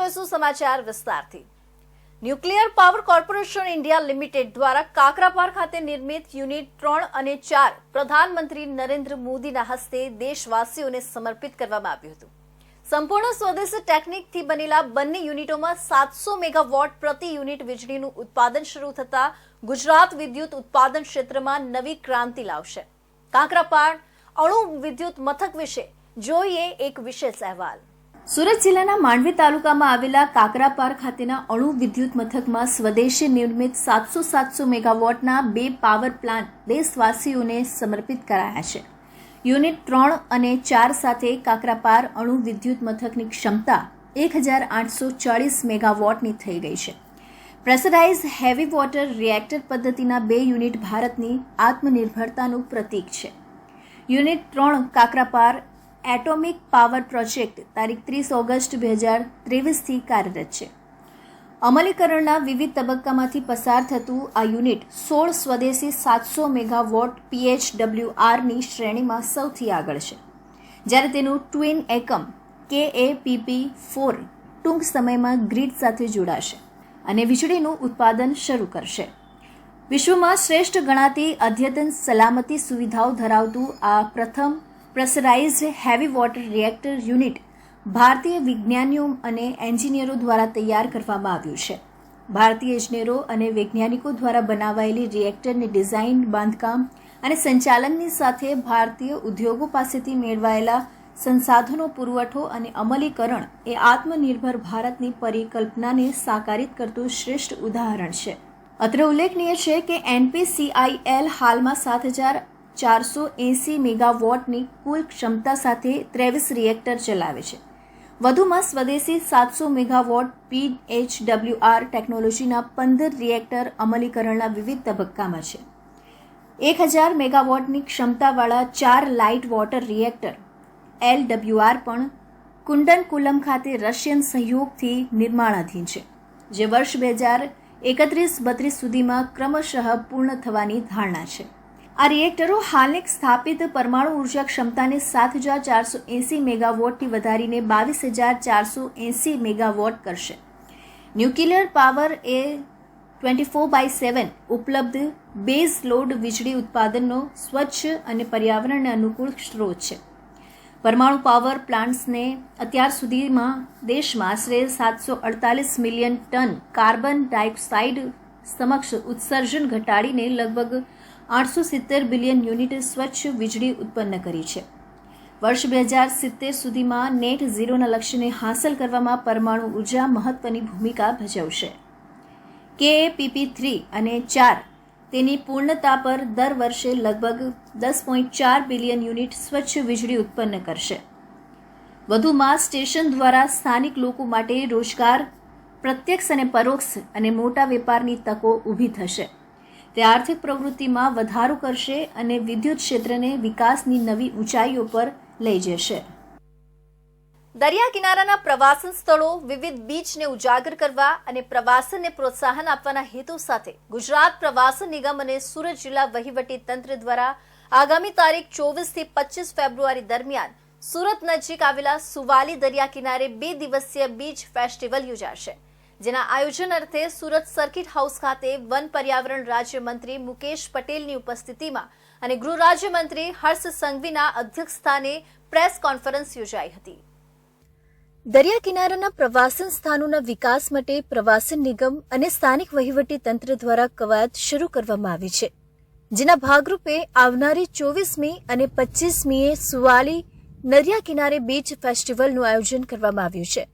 જોઈશું સમાચાર વિસ્તારથી। Nuclear power corporation India limited દ્વારા કાકરાપાર ખાતે નિર્મિત યુનિટ 3 અને 4 પ્રધાનમંત્રી નરેન્દ્ર મોદીના હસ્તે દેશવાસીઓને સમર્પિત કરવામાં આવ્યું હતું। સંપૂર્ણ સ્વદેશી ટેકનિકથી બનેલા બંને યુનિટોમાં 700 મેગાવોટ પ્રતિ યુનિટ વીજળીનું ઉત્પાદન શરૂ થતા ગુજરાત વિદ્યુત ઉત્પાદન ક્ષેત્રમાં નવી ક્રાંતિ લાવશે। કાકરાપાર અણુ વિદ્યુત મથક વિશે જોઈએ એક વિશેષ અહેવાલ। સુરત જિલ્લાના માંડવી તાલુકામાં આવેલા કાકરાપાર ખાતેના અણુ વિદ્યુત મથકમાં સ્વદેશી નિર્મિત 700 મેગાવોટના 2 પાવર પ્લાન્ટ દેશવાસીઓને સમર્પિત કરાયા છે। યુનિટ 3 અને 4 સાથે કાકરાપાર અણુ વિદ્યુત મથકની ક્ષમતા 1840 મેગાવોટની થઈ ગઈ છે। પ્રેશરાઇઝ હેવી વોટર રિએક્ટર પદ્ધતિના 2 યુનિટ ભારતની આત્મનિર્ભરતાનું પ્રતીક છે। Unit 3 Kakrapar atomic power project તારીખ 30 ઓગસ્ટ 2023થી કાર્યરત છે। અમલીકરણના વિવિધ તબક્કામાંથી પસાર થતું આ યુનિટ 16 સ્વદેશી 700 મેગાવોટ PHWRની શ્રેણીમાં સૌથી આગળ છે, જ્યારે તેનું ટ્વિન એકમ KAPP4 ટૂંક સમયમાં ગ્રીડ સાથે જોડાશે અને વીજળીનું ઉત્પાદન શરૂ કરશે। વિશ્વમાં શ્રેષ્ઠ ગણાતી અદ્યતન સલામતી સુવિધાઓ ધરાવતું આ પ્રથમ pressurised heavy water reactor unit ભારતીય વિજ્ઞાનીઓ અને એન્જિનિયરો દ્વારા તૈયાર કરવામાં આવ્યું છે। ભારતીય ઇજનેરો અને વૈજ્ઞાનિકો દ્વારા બનાવાયેલી રિએક્ટરની ડિઝાઇન, બાંધકામ અને સંચાલનની સાથે ભારતીય ઉદ્યોગો પાસેથી મેળવાયેલા સંસાધનો પુરવઠો અને અમલીકરણ એ આત્મનિર્ભર ભારતની પરિકલ્પનાને સાકારિત કરતું શ્રેષ્ઠ ઉદાહરણ છે। અત્રે ઉલ્લેખનીય છે કે NPCIL હાલમાં 7480 મેગાવોટની કુલ ક્ષમતા સાથે 23 રિએક્ટર ચલાવે છે। વધુમાં સ્વદેશી 700 મેગાવોટ PHWR ટેકનોલોજીના 15 રિએક્ટર અમલીકરણના વિવિધ તબક્કામાં છે। 1000 મેગાવોટની ક્ષમતાવાળા 4 લાઇટ વોટર રિએક્ટર LWR પણ કુંડનકુલમ ખાતે રશિયન સહયોગથી નિર્માણાધીન છે, જે વર્ષ 2031-32 સુધીમાં ક્રમશઃ પૂર્ણ થવાની ધારણા છે। આ રિએક્ટરો હાલની સ્થાપિત પરમાણુ ઉર્જા ક્ષમતાને 7480 મેગાવોટથી વધારીને 22480 મેગાવોટ કરશે। ન્યુક્લિયર પાવર એ 24/7 ઉપલબ્ધ બેઝ લોડ વીજળી ઉત્પાદનનો સ્વચ્છ અને પર્યાવરણને અનુકૂળ સ્ત્રોત છે। પરમાણુ પાવર પ્લાન્ટ્સને અત્યાર સુધીમાં દેશમાં આશરે 748 મિલિયન ટન કાર્બન ડાયોક્સાઇડ સમક્ષ ઉત્સર્જન ઘટાડીને લગભગ 870 બિલિયન યુનિટ સ્વચ્છ વીજળી ઉત્પન્ન કરી છે। વર્ષ 2070 સુધીમાં નેટ ઝીરોના લક્ષ્યને હાંસલ કરવામાં પરમાણુ ઉર્જા મહત્વની ભૂમિકા ભજવશે। KAPP3 અને 4 તેની પૂર્ણતા પર દર વર્ષે લગભગ 10.4 બિલિયન યુનિટ સ્વચ્છ વીજળી ઉત્પન્ન કરશે। વધુમાં સ્ટેશન દ્વારા સ્થાનિક લોકો માટે રોજગાર, પ્રત્યક્ષ અને પરોક્ષ અને મોટા વેપારની તકો ઊભી થશે। તે આર્થિક પ્રવૃત્તિમાં વધારો કરશે અને વિદ્યુત ક્ષેત્રને વિકાસની નવી ઊંચાઈઓ પર લઈ જશે। દરિયા કિનારાના પ્રવાસન સ્થળો, વિવિધ બીચને ઉજાગર કરવા અને પ્રવાસનને પ્રોત્સાહન આપવાના હેતુ સાથે ગુજરાત પ્રવાસન નિગમ અને સુરત જિલ્લા વહીવટી તંત્ર દ્વારા આગામી તારીખ 24 થી 25 ફેબ્રુઆરી દરમિયાન સુરત નજીક આવેલા સુવાલી દરિયા કિનારે 2 દિવસીય બીચ ફેસ્ટિવલ યોજાશે, જેના આયોજન અર્થે સુરત સર્કિટ હાઉસ ખાતે વન પર્યાવરણ રાજ્યમંત્રી મુકેશ પટેલની ઉપસ્થિતિમાં અને ગૃહ રાજ્યમંત્રી હર્ષ સંઘવીના અધ્યક્ષસ્થાને પ્રેસ કોન્ફરન્સ યોજાઈ હતી। દરિયા કિનારાના પ્રવાસન સ્થાનોના વિકાસ માટે પ્રવાસન નિગમ અને સ્થાનિક વહીવટી તંત્ર દ્વારા કવાયત શરૂ કરવામાં આવી છે, જેના ભાગરૂપે આવનારી 24મી અને 25મીએ સુવાલી દરિયા કિનારે બીચ ફેસ્ટિવલનું આયોજન કરવામાં આવ્યું છે,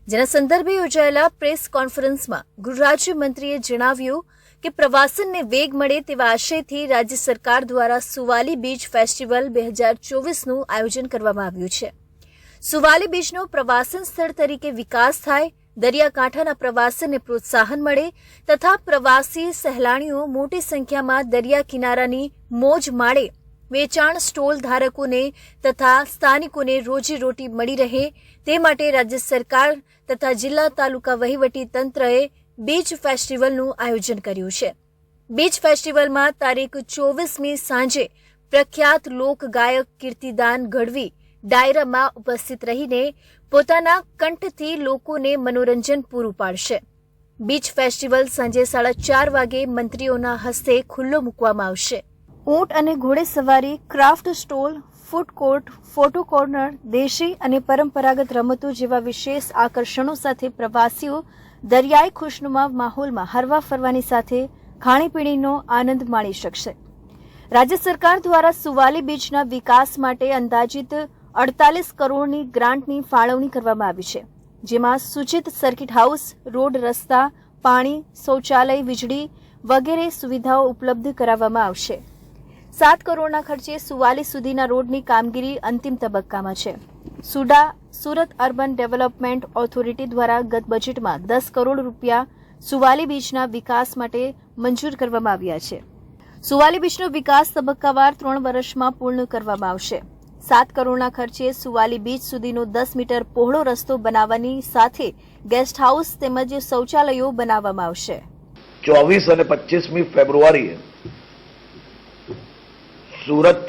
જેના સંદર્ભે યોજાયેલા પ્રેસ કોન્ફરન્સમાં ગૃહ રાજ્યમંત્રીએ જણાવ્યું કે પ્રવાસનને વેગ મળે તેવા આશયથી રાજ્ય સરકાર દ્વારા સુવાલી બીચ ફેસ્ટિવલ 2024નું આયોજન કરવામાં આવ્યું છે। સુવાલી બીચનો પ્રવાસન સ્થળ તરીકે વિકાસ થાય, દરિયાકાંઠાના પ્રવાસનને પ્રોત્સાહન મળે તથા પ્રવાસી સહેલાણીઓ મોટી સંખ્યામાં દરિયા કિનારાની મોજ માણે, વેચાણ સ્ટોલ ધારકોને તથા સ્થાનિકોને રોજીરોટી મળી રહે તે માટે રાજ્ય સરકાર તથા જિલ્લા તાલુકા વહીવટી તંત્રએ બીચ ફેસ્ટિવલનું આયોજન કર્યું છે। બીચ ફેસ્ટિવલમાં તારીખ 24મી સાંજે પ્રખ્યાત લોક ગાયક કીર્તિદાન ગઢવી ડાયરામાં ઉપસ્થિત રહીને પોતાના કંઠથી લોકોને મનોરંજન પૂરું પાડશે. બીચ ફેસ્ટિવલ સાંજે 4:30 વાગે મંત્રીઓના હસ્તે ખુલ્લો મૂકવામાં આવશે. ઊંટ અને ઘોડેસવારી, craft stall, food court, photo corner, દેશી અને પરંપરાગત રમતો જેવા વિશેષ આકર્ષણો સાથે પ્રવાસીઓ દરિયાઈ ખુશનુમા માહોલમાં હરવા ફરવાની સાથે ખાણીપીણીનો આનંદ માણી શકશે. રાજ્ય સરકાર દ્વારા સુવાલી બીચના વિકાસ માટે અંદાજિત 48 કરોડની ગ્રાન્ટની ફાળવણી કરવામાં આવી છે, જેમાં સૂચિત સર્કિટ હાઉસ, રોડ, રસ્તા, પાણી, શૌચાલય, વીજળી વગેરે સુવિધાઓ ઉપલબ્ધ કરાવવામાં આવશે. 7 કરોડના ખર્ચે સુવાલી સુધીના રોડની કામગીરી અંતિમ તબક્કામાં છે. સુરત અર્બન ડેવલપમેન્ટ ઓથોરિટી દ્વારા ગત બજેટમાં 10 કરોડ રૂપિયા સુવાલી બીચના વિકાસ માટે મંજૂર કરવામાં આવ્યા છે. સુવાલી બીચનો વિકાસ તબક્કાવાર 3 વર્ષમાં પૂર્ણ કરવામાં આવશે. 7 કરોડના ખર્ચે સુવાલી બીચ સુધીનો 10 મીટર પહોળો રસ્તો બનાવવાની સાથે ગેસ્ટ હાઉસ તેમજ શૌચાલયો બનાવવામાં આવશે. 24 અને 25મી ફેબ્રુઆરીએ સુરત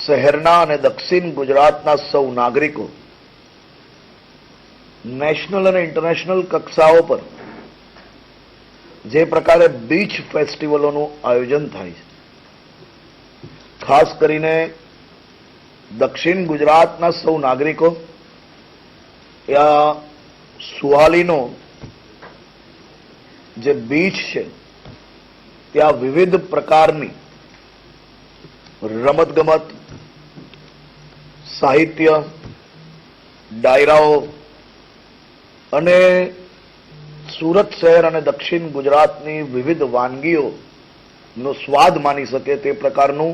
શહેરના અને દક્ષિણ ગુજરાતના સૌ નાગરિકો નેશનલ અને ઇન્ટરનેશનલ કક્ષાઓ પર જે પ્રકારે બીચ ફેસ્ટિવલોનું આયોજન થાય છે, ખાસ કરીને દક્ષિણ ગુજરાતના સૌ નાગરિકો ત્યાં સુવાલીનો જે બીચ છે ત્યાં વિવિધ પ્રકારની રમતગમત, સાહિત્ય, ડાયરાઓ અને સુરત શહેર અને દક્ષિણ ગુજરાતની વિવિધ વાનગીઓનો સ્વાદ માણી શકે તે પ્રકારનું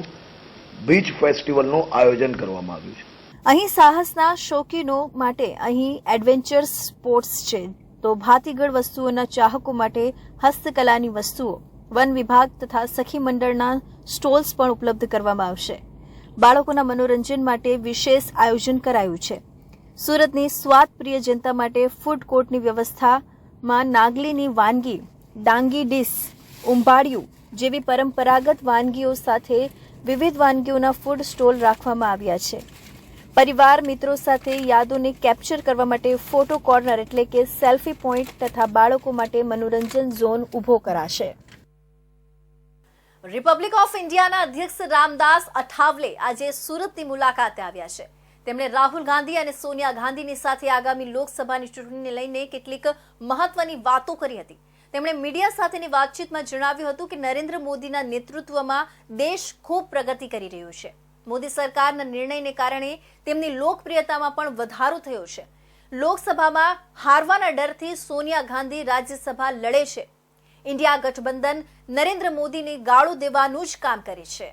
બીચ ફેસ્ટિવલનું આયોજન કરવામાં આવ્યું છે. અહીં સાહસના શોખીનો માટે અહીં એડવેન્ચર સ્પોર્ટ્સ છે, તો ભાતીગળ વસ્તુઓના ચાહકો માટે હસ્તકલાની વસ્તુઓ, વન વિભાગ તથા સખી મંડળના સ્ટોલ્સ પણ ઉપલબ્ધ કરવામાં આવશે. બાળકોના મનોરંજન માટે વિશેષ આયોજન કરાયું છે. સુરતની સ્વાદપ્રિય જનતા માટે ફૂડ કોર્ટની વ્યવસ્થામાં નાગલીની વાનગી, ડાંગી ડીશ, ઉંબાડિયું જેવી પરંપરાગત વાનગીઓ સાથે વિવિધ વાનગીઓના ફૂડ સ્ટોલ રાખવામાં આવ્યા છે. પરિવાર મિત્રો સાથે યાદોને કેપ્ચર કરવા માટે ફોટો કોર્નર એટલે કે સેલ્ફી પોઈન્ટ તથા બાળકો માટે મનોરંજન ઝોન ઊભો કરાશે. રિપબ્લિક ઓફ ઇન્ડિયાના અધ્યક્ષ રામદાસ અઠાવલે આજે સુરતની મુલાકાતે આવ્યા છે. તેમણે રાહુલ ગાંધી અને સોનિયા ગાંધીની સાથે આગામી લોકસભાની ચૂંટણીને લઈને કેટલીક મહત્વની વાતો કરી હતી. તેમણે મીડિયા સાથેની વાતચીતમાં જણાવ્યું હતું કે નરેન્દ્ર મોદીના નેતૃત્વમાં દેશ ખૂબ પ્રગતિ કરી રહ્યો છે. મોદી સરકારના નિર્ણયને કારણે તેમની લોકપ્રિયતામાં પણ વધારો થયો છે. લોકસભામાં હારવાના ડરથી સોનિયા ગાંધી રાજ્યસભા લડે છે. ઇન્ડિયા ગઠબંધન નરેન્દ્ર મોદીને ગાળો દેવાનું જ કામ કરે છે.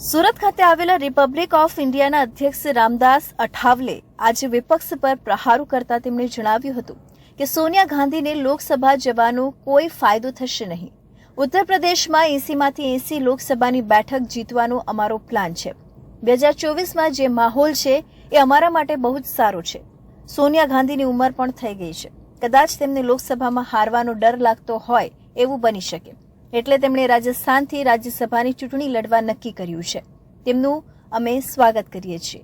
સુરત ખાતે આવેલા રિપબ્લિક ઓફ ઇન્ડિયાના અધ્યક્ષ રામદાસ અઠાવલે આજે વિપક્ષ પર પ્રહારો કરતા તેમણે જણાવ્યું હતું કે સોનિયા ગાંધીને લોકસભા જવાનો કોઈ ફાયદો થશે નહીં. ઉત્તર પ્રદેશમાં 80માંથી 80 લોકસભાની બેઠક જીતવાનો અમારો પ્લાન છે. 2024માં જે માહોલ છે એ અમારા માટે બહુ જ સારો છે. સોનિયા ગાંધીની ઉંમર પણ થઈ ગઈ છે. કદાચ તેમને લોકસભામાં હારવાનો ડર લાગતો હોય એવું બની શકે, એટલે તેમણે રાજસ્થાનથી રાજ્યસભાની ચૂંટણી લડવા નક્કી કર્યું છે. તેમનું અમે સ્વાગત કરીએ છીએ.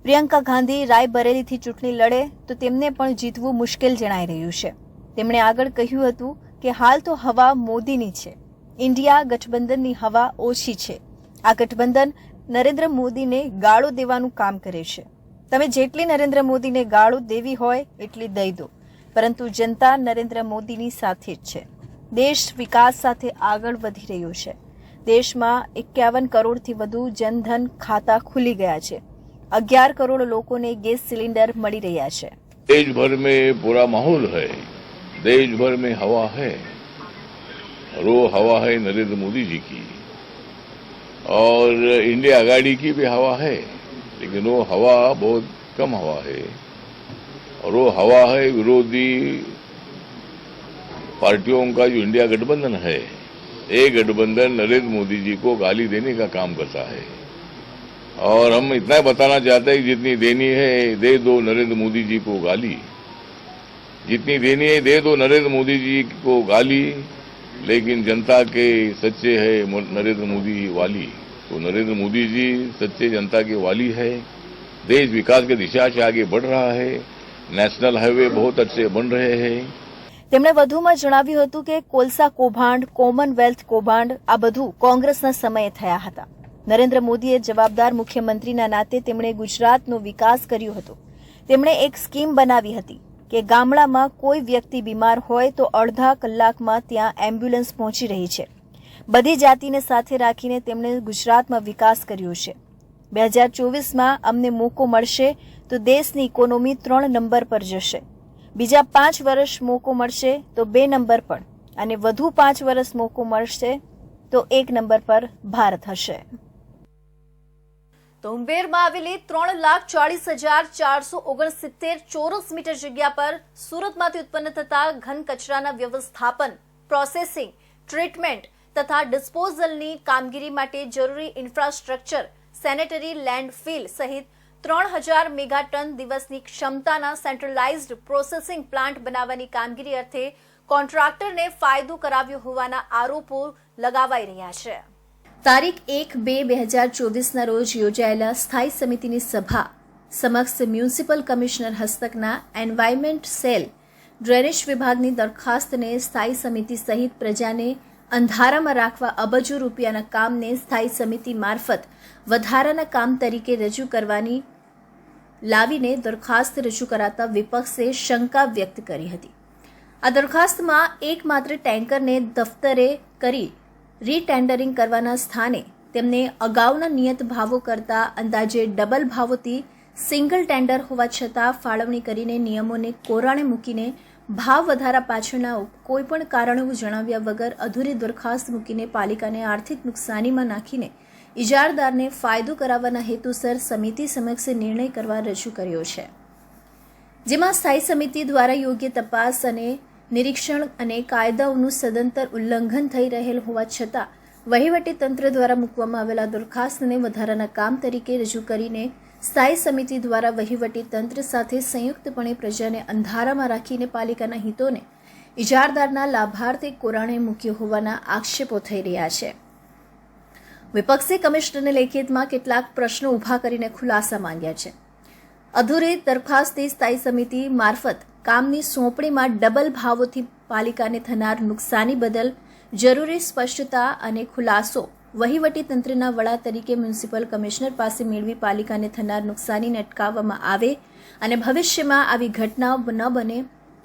પ્રિયંકા ગાંધી રાયબરેલીથી ચૂંટણી લડે તો તેમને પણ જીતવું મુશ્કેલ જણાઈ રહ્યું છે. તેમણે આગળ કહ્યું હતું કે હાલ તો હવા મોદીની છે, ઇન્ડિયા ગઠબંધનની હવા ઓછી છે. આ ગઠબંધન નરેન્દ્ર મોદીને ગાળો દેવાનું કામ કરે છે. તમે જેટલી નરેન્દ્ર મોદીને ગાળો દેવી હોય એટલી દઈ દો, પરંતુ જનતા નરેન્દ્ર મોદીની સાથે જ છે. દેશ વિકાસ સાથે આગળ વધી રહ્યો છે. દેશમાં 51 કરોડથી વધુ જનધન ખાતા ખુલી ગયા છે. 11 કરોડ લોકોને ગેસ સિલિન્ડર મળી રહ્યા છે. देश भर में पूरा माहौल है, देश भर में हवा है और वो हवा है नरेंद्र मोदी जी की और इंडिया आघाड़ी की भी हवा है, लेकिन वो हवा बहुत कम हवा है और वो हवा है विरोधी पार्टियों का जो इंडिया गठबंधन है. ये गठबंधन नरेंद्र मोदी जी को गाली देने का काम करता है और हम इतना बताना चाहते हैं कि जितनी देनी है दे दो नरेंद्र मोदी जी को गाली, जितनी देनी है दे दो नरेंद्र मोदी जी को गाली, लेकिन जनता के सच्चे है नरेंद्र मोदी वाली. तो नरेंद्र मोदी जी सच्चे जनता के वाली है, देश विकास की दिशा से आगे बढ़ रहा है। नेशनल हाईवे बहुत अच्छे बन रहे हैं। તેમણે વધુમાં જણાવ્યું હતું કે કોલસા કૌભાંડ, કોમનવેલ્થ કૌભાંડ આ બધું કોંગ્રેસના સમયે થયા હતા. નરેન્દ્ર મોદીએ જવાબદાર મુખ્યમંત્રીના નાતે તેમણે ગુજરાતનો વિકાસ કર્યો હતો. તેમણે એક સ્કીમ બનાવી હતી કે ગામડામાં કોઈ વ્યક્તિ બીમાર હોય તો અડધા કલાકમાં ત્યાં એમ્બ્યુલન્સ પહોંચી રહી છે. બધી જાતિને સાથે રાખીને તેમણે ગુજરાતમાં વિકાસ કર્યો છે. 2024માં અમને મોકો મળશે તો દેશની ઇકોનોમી 3 નંબર પર જશે. બીજા 5 વર્ષ મોકો મળશે તો 2 નંબર પર અને વધુ 5 વર્ષ મોકો મળશે તો 1 નંબર પર ભારત હશે. તો ઉંબેરમાં આવેલી 3,40,469 ચોરસ મીટર જગ્યા પર સુરતમાંથી ઉત્પન્ન થતા ઘન કચરાના વ્યવસ્થાપન, પ્રોસેસિંગ, ટ્રીટમેન્ટ તથા ડિસ્પોઝલની કામગીરી માટે જરૂરી ઇન્ફ્રાસ્ટ્રક્ચર, સેનેટરી લેન્ડફિલ સહિત 3,000 મેગાટન દિવસની ક્ષમતાના સેન્ટ્રલાઇઝ્ડ પ્રોસેસિંગ પ્લાન્ટ બનાવવાની કામગીરી અર્થે કોન્ટ્રાક્ટરને ફાયદો કરાવ્યો હોવાના આરોપો લગાવાઈ રહ્યા છે. તારીખ 1/2/2024ના રોજ યોજાયેલા સ્થાયી સમિતિની સભા સમક્ષ મ્યુનિસિપલ કમિશનર હસ્તકના એન્વાયરમેન્ટ સેલ ડ્રેનેજ વિભાગની દરખાસ્તને સ્થાયી સમિતિ સહિત પ્રજાને અંધારામાં રાખવા અબજો રૂપિયાના કામને સ્થાયી સમિતિ મારફત વધારાના કામ તરીકે રજૂ કરવાની લાવીને દરખાસ્ત રજૂ કરાતા વિપક્ષે શંકા વ્યક્ત કરી હતી. આ દરખાસ્તમાં એકમાત્ર ટેન્કરને દફતરે કરી રીટેન્ડરિંગ કરવાના સ્થાને તેમને અગાઉના નિયત ભાવો કરતા અંદાજે ડબલ ભાવોથી સિંગલ ટેન્ડર હોવા છતાં ફાળવણી કરીને નિયમોને કોરાણે મૂકીને ભાવ વધારા પાછળના કોઈપણ કારણો જણાવ્યા વગર અધૂરી દરખાસ્ત મૂકીને પાલિકાને આર્થિક નુકસાનીમાં નાખીને ઇજારદારને ફાયદો કરાવવાના હેતુસર સમિતિ સમક્ષ નિર્ણય કરવા રજૂ કર્યો છે. જેમાં સ્થાયી સમિતિ દ્વારા યોગ્ય તપાસ અને નિરીક્ષણ અને કાયદાઓનું સદંતર ઉલ્લંઘન થઈ રહેલ હોવા છતાં વહીવટી તંત્ર દ્વારા મૂકવામાં આવેલા દરખાસ્તને વધારાના કામ તરીકે રજૂ કરીને સ્થાયી સમિતિ દ્વારા વહીવટી તંત્ર સાથે સંયુક્તપણે પ્રજાને અંધારામાં રાખીને પાલિકાના હિતોને ઇજારદારના લાભાર્થે કોરાણે મૂક્યો હોવાના આક્ષેપો થઈ રહ્યા છે. વિપક્ષે કમિશનરને લેખિતમાં કેટલાક પ્રશ્નો ઊભા કરીને ખુલાસા માંગ્યા છે. અધૂરી દરખાસ્તથી સ્થાયી સમિતિ મારફત કામની સોંપણીમાં ડબલ ભાવોથી પાલિકાને થનાર નુકસાની બદલ જરૂરી સ્પષ્ટતા અને ખુલાસો વહીવટી તંત્રના વડા તરીકે મ્યુનિસિપલ કમિશનર પાસે મેળવી પાલિકાને થનાર નુકસાનીને અટકાવવામાં આવે અને ભવિષ્યમાં આવી ઘટનાઓ ન બને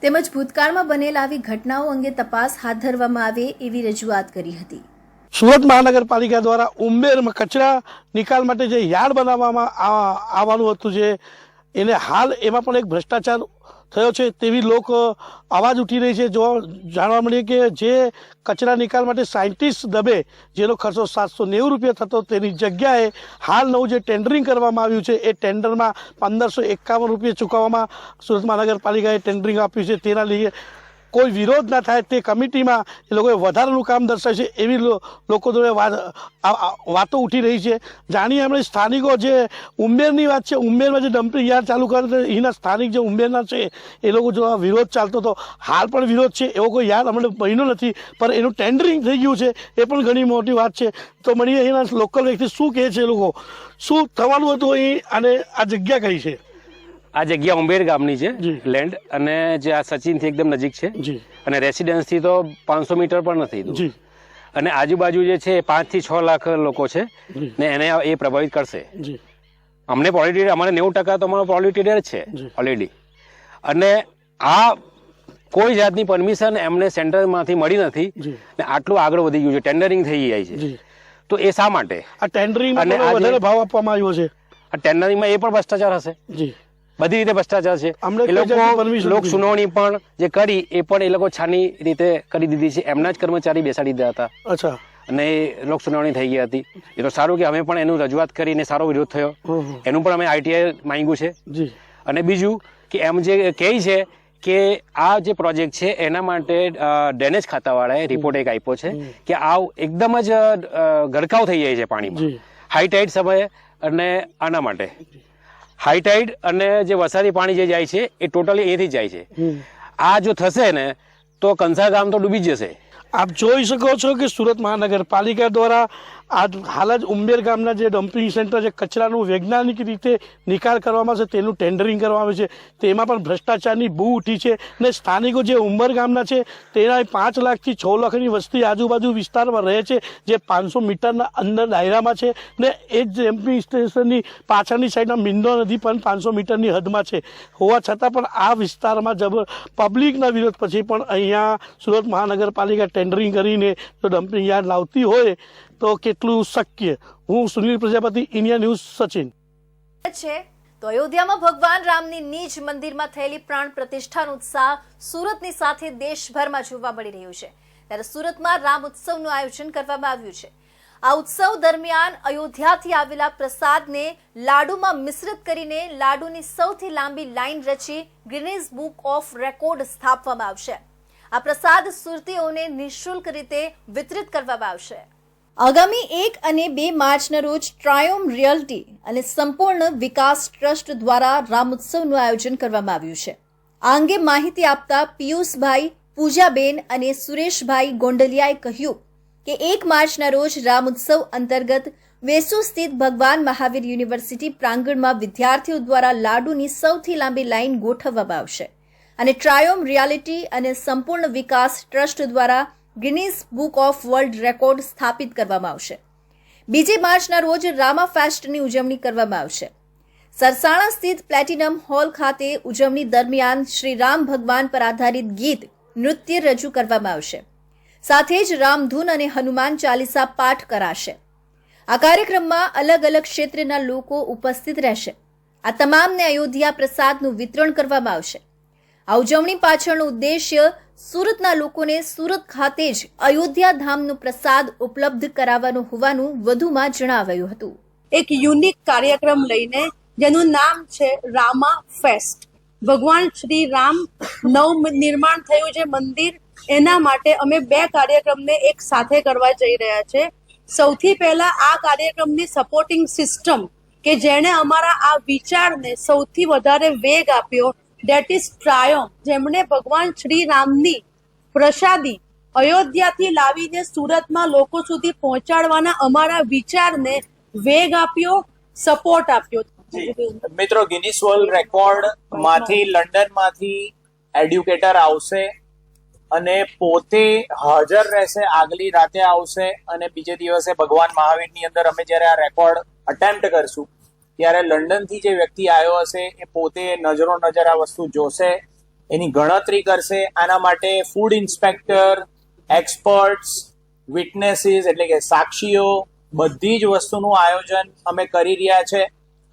તેમજ ભૂતકાળમાં બનેલા આવી ઘટનાઓ અંગે તપાસ હાથ ધરવામાં આવે એવી રજૂઆત કરી હતી. સુરત મહાનગરપાલિકા દ્વારા ઉંબેરમાં કચરા નિકાલ માટે જે યાર્ડ બનાવવામાં આવવાનું હતું છે એને હાલ એમાં પણ એક ભ્રષ્ટાચાર થયો છે તેવી લોક અવાજ ઉઠી રહી છે. જો જાણવા મળ્યું કે જે કચરા નિકાલ માટે સાયન્ટિસ્ટ દબે જેનો ખર્ચો 790 રૂપિયા થતો તેની જગ્યાએ હાલ નવું જે ટેન્ડરિંગ કરવામાં આવ્યું છે એ ટેન્ડરમાં 1551 રૂપિયા ચૂકવવામાં સુરત મહાનગરપાલિકાએ ટેન્ડરિંગ આપ્યું છે. તેના લીધે કોઈ વિરોધ ના થાય તે કમિટીમાં એ લોકોએ વધારાનું કામ દર્શાવે છે એવી લોકો દ્વારા વાતો ઉઠી રહી છે. જાણીએ આપણે સ્થાનિકો જે ઉંબેરની વાત છે, ઉંબેરમાં જે ડમ્પિંગ યાર્ડ ચાલુ કરે એના સ્થાનિક જે ઉંબેરના છે એ લોકો જો વિરોધ ચાલતો હતો, હાલ પણ વિરોધ છે. એવો કોઈ યાર્ડ અમને બન્યો નથી પણ એનું ટેન્ડરિંગ થઈ ગયું છે એ પણ ઘણી મોટી વાત છે. તો મળીએ એના લોકલ વ્યક્તિ શું કહે છે, એ લોકો શું થવાનું હતું અહીં અને આ જગ્યા કઈ છે? આ જગ્યા ઉંબેર ગામની છે લેન્ડ, અને જે આ સચિનથી એકદમ નજીક છે અને રેસિડેન્સથી તો 500 મીટર પણ નથી. અને આજુબાજુ જે છે 5 થી 6 લાખ લોકો છે ને એને એ પ્રભાવિત કરશે. અમને પોલિટી અમારે 90% તો અમારો પોલિટીડર છે ઓલરેડી, અને આ કોઈ જાતની પરમિશન એમને સેન્ટરમાંથી મળી નથી ને આટલું આગળ વધી ગયું છે, ટેન્ડરિંગ થઈ જાય છે. તો એ શા માટે આ ટેન્ડરિંગમાં વધારે ભાવ આપવામાં આવ્યો છે? આ ટેન્ડરિંગમાં એ પણ ભ્રષ્ટાચાર હશે, બધી રીતે ભ્રષ્ટાચાર છે. એ લોકો લોક સુનાવણી પણ જે કરી એ પણ એ લોકો છાની રીતે કરી દીધી છે. એમના જ કર્મચારી બેસાડી દીધા હતા અને લોક સુનાવણી થઈ ગઈ હતી. એ તો સારું કે અમે પણ એનું રજૂઆત કરીને સારો વિરોધ થયો, એનું પણ અમે આઈટીઆઈ માંગ્યું છે. અને બીજું કે એમ જે કહે છે કે આ જે પ્રોજેક્ટ છે એના માટે ડ્રેનેજ ખાતાવાળાએ રિપોર્ટ એક આપ્યો છે કે આ એકદમ જ ગરકાવ થઈ જાય છે પાણીમાં હાઈ ટાઈડ સમયે. અને આના માટે હાઈ ટાઈડ અને જે વરસાદી પાણી જે જાય છે એ ટોટલી અહીંથી જાય છે. આ જો થશે ને તો કંસા ગામ તો ડૂબી જશે. આપ જોઈ શકો છો કે સુરત મહાનગરપાલિકા દ્વારા આ હાલ જ ઉંબેર ગામના જે ડમ્પિંગ સેન્ટર છે, કચરાનું વૈજ્ઞાનિક રીતે નિકાલ કરવામાં છે, તેનું ટેન્ડરિંગ કરવામાં આવે છે, તેમાં પણ ભ્રષ્ટાચારની બૂ ઉઠી છે. ને સ્થાનિકો જે ઉંબર ગામના છે તેના 5 લાખથી 6 લાખની વસ્તી આજુબાજુ વિસ્તારમાં રહે છે, જે 500 મીટરના અંદર દાયરામાં છે. ને એ જ ડમ્પિંગ સ્ટેશનની પાછળની સાઈડમાં મિંદો નદી પણ 500 મીટરની હદમાં છે. હોવા છતાં પણ આ વિસ્તારમાં પબ્લિકના વિરોધ પછી પણ અહીંયા સુરત મહાનગરપાલિકા ટેન્ડરિંગ કરીને જો ડમ્પિંગ યાર્ડ લાવતી હોય તો કેટલું શક્ય. હું સુનિલ પ્રજાપતિ, ઇન્ડિયા ન્યૂઝ, સચિન. છે તો અયોધ્યામાં ભગવાન રામની નિજ મંદિરમાં થયેલી પ્રાણ પ્રતિષ્ઠાનો ઉત્સાહ સુરતની સાથે દેશભરમાં જોવા મળી રહ્યું છે. ત્યારે સુરતમાં રામ ઉત્સવનું આયોજન કરવામાં આવ્યું છે. આ ઉત્સવ દરમિયાન અયોધ્યાથી આવેલા પ્રસાદને લાડુમાં મિશ્રિત કરીને લાડુની સૌથી લાંબી લાઈન રચી ગિનીઝ બુક ઓફ રેકોર્ડ સ્થાપવામાં આવશે. આ પ્રસાદ સુરતીઓને નિઃશુલ્ક રીતે વિતરિત કરવામાં આવશે. આગામી 1 અને 2 માર્ચના રોજ ટ્રાયોમ રિયલ્ટી અને સંપૂર્ણ વિકાસ ટ્રસ્ટ દ્વારા રામ ઉત્સવનું આયોજન કરવામાં આવ્યું છે. આ અંગે માહિતી આપતા પિયુષભાઈ, પૂજાબેન અને સુરેશભાઈ ગોંડલિયાએ કહ્યું કે 1 માર્ચના રોજ રામ ઉત્સવ અંતર્ગત વેસુ સ્થિત ભગવાન મહાવીર યુનિવર્સિટી પ્રાંગણમાં વિદ્યાર્થીઓ દ્વારા લાડુની સૌથી લાંબી લાઈન ગોઠવવામાં આવશે અને ટ્રાયોમ રિયાલિટી અને સંપૂર્ણ વિકાસ ટ્રસ્ટ દ્વારા Guinness book of world record સ્થાપિત કરવામાં આવશે. 2 માર્ચના રોજ રામા ફેસ્ટની ઉજવણી કરવામાં આવશે. સરસાણા સ્થિત પ્લેટિનમ હોલ ખાતે ઉજવણી દરમિયાન શ્રી રામ ભગવાન પર આધારિત ગીત, નૃત્ય રજૂ કરવામાં આવશે. સાથે જ રામધૂન અને હનુમાન ચાલીસા પાઠ કરાશે. આ કાર્યક્રમમાં અલગ અલગ ક્ષેત્રના લોકો ઉપસ્થિત રહેશે. આ તમામને અયોધ્યા પ્રસાદનું વિતરણ કરવામાં આવશે. આ ઉજવણી પાછળનો ઉદ્દેશ્ય સુરતના લોકોને સુરત ખાતે જ અયોધ્યા ધામનો પ્રસાદ ઉપલબ્ધ કરાવવાનો હોવાનું વધુમાં જણાવાયું હતું. એક યુનિક કાર્યક્રમ લઈને જેનું નામ છે રામા ફેસ્ટ. ભગવાન શ્રી રામ નવ નિર્માણ થયું છે મંદિર, એના માટે અમે 2 કાર્યક્રમને એક સાથે કરવા જઈ રહ્યા છે. સૌથી પહેલા આ કાર્યક્રમની સપોર્ટિંગ સિસ્ટમ કે જેણે અમારા આ વિચારને સૌથી વધારે વેગ આપ્યો, ડેટ ઇઝ ટ્રાયોમ, જેમણે ભગવાન શ્રી રામની પ્રસાદી અયોધ્યાથી લાવીને સુરતમાં લોકો સુધી પહોંચાડવાના અમારા વિચારને વેગ આપ્યો, સપોર્ટ આપ્યો. મિત્રો, ગિનીસ વર્લ્ડ રેકોર્ડ માંથી લંડનમાંથી એડ્યુકેટર આવશે અને પોતે હાજર રહેશે, આગલી રાતે આવશે અને બીજે દિવસે ભગવાન મહાવીરની અંદર અમે જ્યારે આ રેકોર્ડ અટેમ્પ્ટ કરશું ત્યારે લંડનથી જે વ્યક્તિ આવ્યો હશે એ પોતે નજરો નજર આ વસ્તુ જોશે, એની ગણતરી કરશે. આના માટે ફૂડ ઇન્સ્પેક્ટર, એક્સપર્ટ્સ, વિટનેસીસ એટલે કે સાક્ષીઓ, બધી જ વસ્તુનું આયોજન અમે કરી રહ્યા છે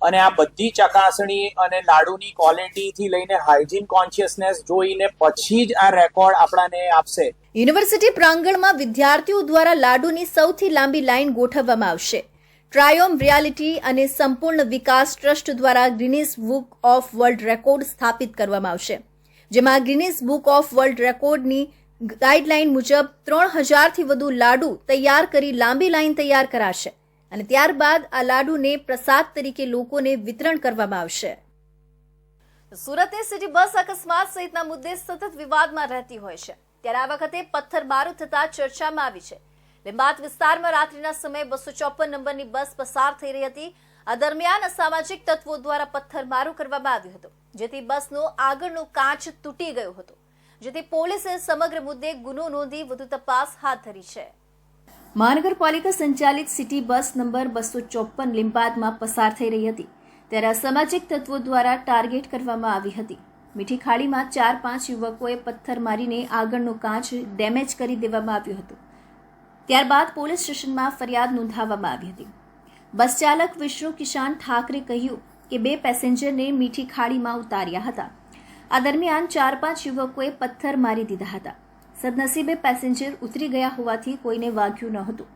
અને આ બધી ચકાસણી અને લાડુની ક્વોલિટીથી લઈને હાઇજીન કોન્શિયસનેસ જોઈને પછી જ આ રેકોર્ડ આપણાને આપશે. યુનિવર્સિટી પ્રાંગણમાં વિદ્યાર્થીઓ દ્વારા લાડુની સૌથી લાંબી લાઈન ગોઠવવામાં આવશે. ટ્રાયોમ રિયાલિટી અને સંપૂર્ણ વિકાસ ટ્રસ્ટ દ્વારા Guinness book of world record સ્થાપિત કરવામાં આવશે, જેમાં ગિનીઝ બુક ઓફ વર્લ્ડ રેકોર્ડની ગાઈડલાઈન મુજબ 3000થી વધુ લાડુ તૈયાર કરી લાંબી લાઈન તૈયાર કરાશે અને ત્યારબાદ આ લાડુને પ્રસાદ તરીકે લોકોને વિતરણ કરવામાં આવશે. સુરતે સિટી બસ અકસ્માત સહિતના મુદ્દે સતત વિવાદમાં રહેતી હોય છે, ત્યારે આ વખતે પથ્થરમારો થતા ચર્ચામાં આવી છે. લીંબાત વિસ્તારમાં રાત્રિના સમયે 254 નંબરની બસ પસાર થઈ રહી હતી. આ દરમિયાન અસામાજિક તત્વો દ્વારા પથ્થરમારો કરવામાં આવ્યો હતો, જેથી બસનો આગળનો કાચ તૂટી ગયો હતો, જેથી પોલીસે સમગ્ર મુદ્દે ગુનો નોંધી વધુ તપાસ હાથ ધરી છે. મહાનગરપાલિકા સંચાલિત સિટી બસ નંબર 254 લીંબાદમાં પસાર થઈ રહી હતી, ત્યારે અસામાજિક તત્વો દ્વારા ટાર્ગેટ કરવામાં આવી હતી. મીઠી ખાડીમાં 4-5 યુવકોએ પથ્થર મારીને આગળનો કાચ ડેમેજ કરી દેવામાં આવ્યો હતો. ત્યારબાદ પોલીસ સ્ટેશનમાં ફરિયાદ નોંધાવવામાં આવી હતી. બસ ચાલક વિષ્ણુ કિશાન ઠાકરે કહ્યું કે 2 પેસેન્જરને મીઠી ખાડીમાં ઉતાર્યા હતા. આ દરમિયાન 4-5 યુવકોએ પથ્થર મારી દીધા હતા. સદનસીબે પેસેન્જર ઉતરી ગયા હોવાથી કોઈને વાગ્યું ન હતું,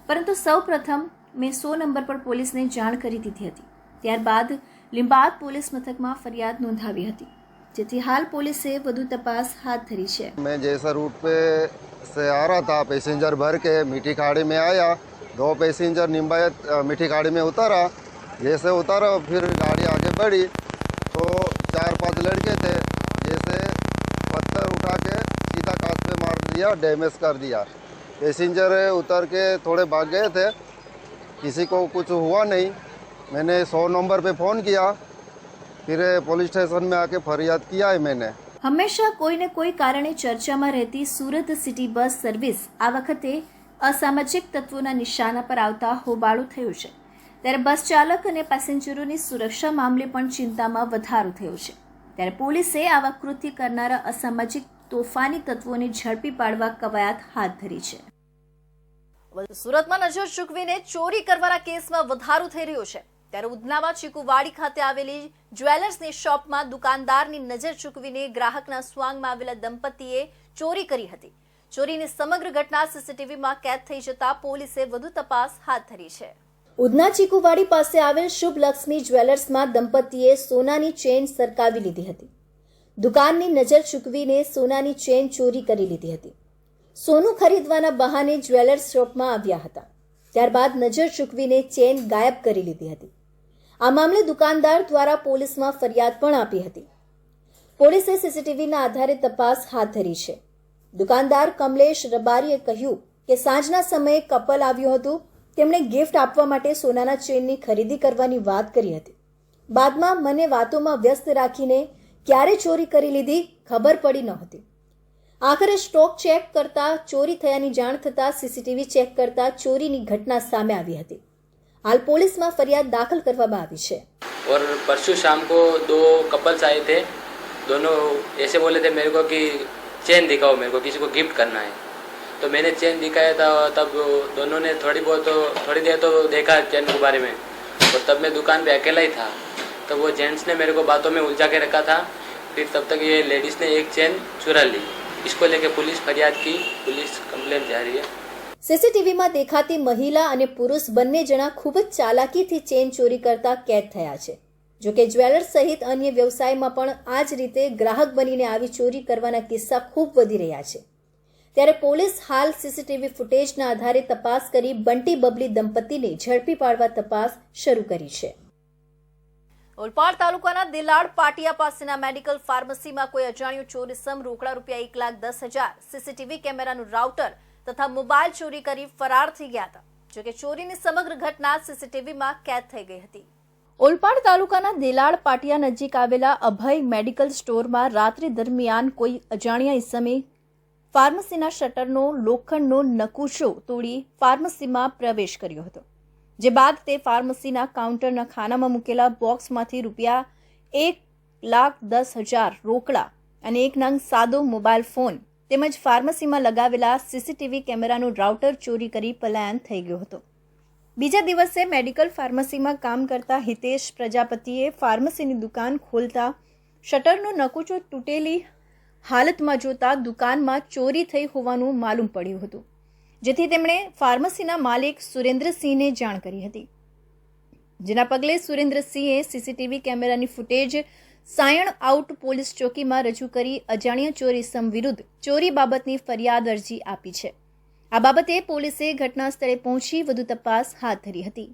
પરંતુ સૌ પ્રથમ મેં 100 નંબર પર પોલીસને જાણ કરી દીધી હતી. ત્યારબાદ લીંબાદ પોલીસ મથકમાં ફરિયાદ નોંધાવી હતી, જેથી હાલ પોલીસે વધુ તપાસ હાથ ધરી છે. मैं जैसा रूट पे से आ रहा था, पैसेंजर भर के मीठी खाड़ी में आया, 2 पैसेंजर निम्बायत मीठी खाड़ी में उतारा. जैसे उतारा फिर गाड़ी आगे बढ़ी तो 4-5 लड़के थे, जैसे पत्थर उठा के सीधा कांच पे मार दिया, डैमेज कर दिया. पैसेंजर उतर के थोड़े भाग गए थे, किसी को कुछ हुआ नहीं। मैंने 100 नंबर पे फ़ोन किया, फिर पुलिस स्टेशन में आके फरियाद किया है मैंने। હંમેશા કોઈને કોઈ કારણે ચર્ચામાં રહેતી સુરત સિટી બસ સર્વિસ આ વખતે અસામાજિક તત્વોના નિશાના પર આવતા હોબાળો થયો છે, ત્યારે બસ ચાલક અને પેસેન્જરોની સુરક્ષા મામલે પણ ચિંતામાં વધારો થયો છે। ત્યારે પોલીસે આવા કૃત્ય કરનારા અસામાજિક તોફાની તત્વોને ઝડપી પાડવા કવાયત હાથ ધરી છે। સુરતમાં નજર ચૂકવીને ચોરી કરવાના કેસમાં વધારો થઈ રહ્યો છે, ત્યારે ઉધનામાં ચીકુવાડી ખાતે આવેલી જ્વેલર્સની શોપમાં દુકાનદારની નજર ચૂકવીને ગ્રાહકના સ્વાંગમાં આવેલા દંપતીએ ચોરી કરી હતી। ચોરીની સમગ્ર ઘટના સીસીટીવીમાં કેદ થઈ જતા પોલીસે વધુ તપાસ હાથ ધરી છે। ઉધના ચીકુવાડી પાસે આવેલ શુભ લક્ષ્મી જ્વેલર્સમાં દંપતીએ સોનાની ચેન સરકાવી લીધી હતી। દુકાનની નજર ચૂકવીને સોનાની ચેન ચોરી કરી લીધી હતી। સોનું ખરીદવાના બહાને જ્વેલર્સ શોપમાં આવ્યા હતા, ત્યારબાદ નજર ચૂકવીને ચેન ગાયબ કરી લીધી હતી। આ મામલે દુકાનદાર દ્વારા પોલીસમાં ફરિયાદ પણ આપી હતી। પોલીસે સીસીટીવીના આધારે તપાસ હાથ ધરી છે। દુકાનદાર કમલેશ રબારીએ કહ્યું કે સાંજના સમયે કપલ આવ્યું હતું, તેમણે ગિફ્ટ આપવા માટે સોનાના ચેનની ખરીદી કરવાની વાત કરી હતી। બાદમાં મને વાતોમાં વ્યસ્ત રાખીને ક્યારે ચોરી કરી લીધી ખબર પડી નહોતી। આખરે સ્ટોક ચેક કરતા ચોરી થયાની જાણ થતા સીસીટીવી ચેક કરતા ચોરીની ઘટના સામે આવી હતી। हाल पुलिस में फरियाद दाखिल करवामां आवी छे। और परसों शाम को 2 कपल्स आए थे, दोनों ऐसे बोले थे मेरे को कि चेन दिखाओ, मेरे को किसी को गिफ्ट करना है। तो मैंने चेन दिखाया था, तब दोनों ने थोड़ी देर तो देखा चेन के बारे में, और तब मैं दुकान पे अकेला ही था। तो वो जेंट्स ने मेरे को बातों में उलझा के रखा था। फिर तब तक ये लेडीज़ ने एक चेन चुरा ली। इसको लेके पुलिस फरियाद की, पुलिस कंप्लेंट जारी है। सीसीटीवी में देखाती महिला और पुरुष बंने जना खूब ज चालाकीथी चेन चोरी करता कैद थया छे। जो कि ज्वेलर्स सहित अन्य व्यवसाय में पण आ ज रीते ग्राहक बनीने आवी चोरी करवाना किस्सा खूब वधी रह्या छे। त्यारे पोलीस हाल सीसीटीवी फूटेजना आधारे तपास करी बंटी बबली दंपतीने झड़पी पाडवा तपास शरू करी छे। ओलपाड तालुकाना दिलाड पाटिया पासेना मेडिकल फार्मसीमां कोई अजाण्यो ચોર ઇસમ રોકડા રૂપિયા 1,10,000 सीसीटीवी કેમેરાનું રાઉટર तथा मोबाइल चोरी करी फरार थई गया था। जो कि चोरीनी समग्र घटना सीसीटीवी में कैद थई गई हती। ओलपाड तालुकाना देलाड पाटिया नजीक आवेला अभय मेडिकल स्टोर में रात्रि दरमियान कोई अजाण्या इसमे फार्मसीना शटरनो लोखंडनो नकूशो तोड़ी फार्मसी में प्रवेश कर्यो हतो। जे बाद ते फार्मसीना काउंटरना खानामां मूकेला बोक्समांथी रूपिया 1,10,000 रोकड़ा अने एक नंग सादो मोबाइल फोन તેમજ ફાર્મસીમાં લગાવેલા સીસીટીવી કેમેરાનું રાઉટર ચોરી કરી પલાયન થઈ ગયો હતો। બીજા દિવસે મેડિકલ ફાર્મસીમાં કામ કરતા હિતેશ પ્રજાપતિએ ફાર્મસીની દુકાન ખોલતા શટરનો નકુચો તૂટેલી હાલતમાં જોતા દુકાનમાં ચોરી થઈ હોવાનું માલુમ પડ્યું હતું, જેથી તેમણે ફાર્મસીના માલિક સુરેન્દ્રસિંહને જાણ કરી હતી। જેના પગલે સુરેન્દ્રસિંહે સીસીટીવી કેમેરાની ફૂટેજ સાયણ આઉટ પોલીસ ચોકીમાં રજૂ કરી અજાણ્યા ચોર ઇસમ વિરુદ્ધ ચોરી બાબતની ફરિયાદ અરજી આપી છે। આ બાબતે પોલીસે ઘટના સ્થળે પહોંચી વધુ તપાસ હાથ ધરી હતી।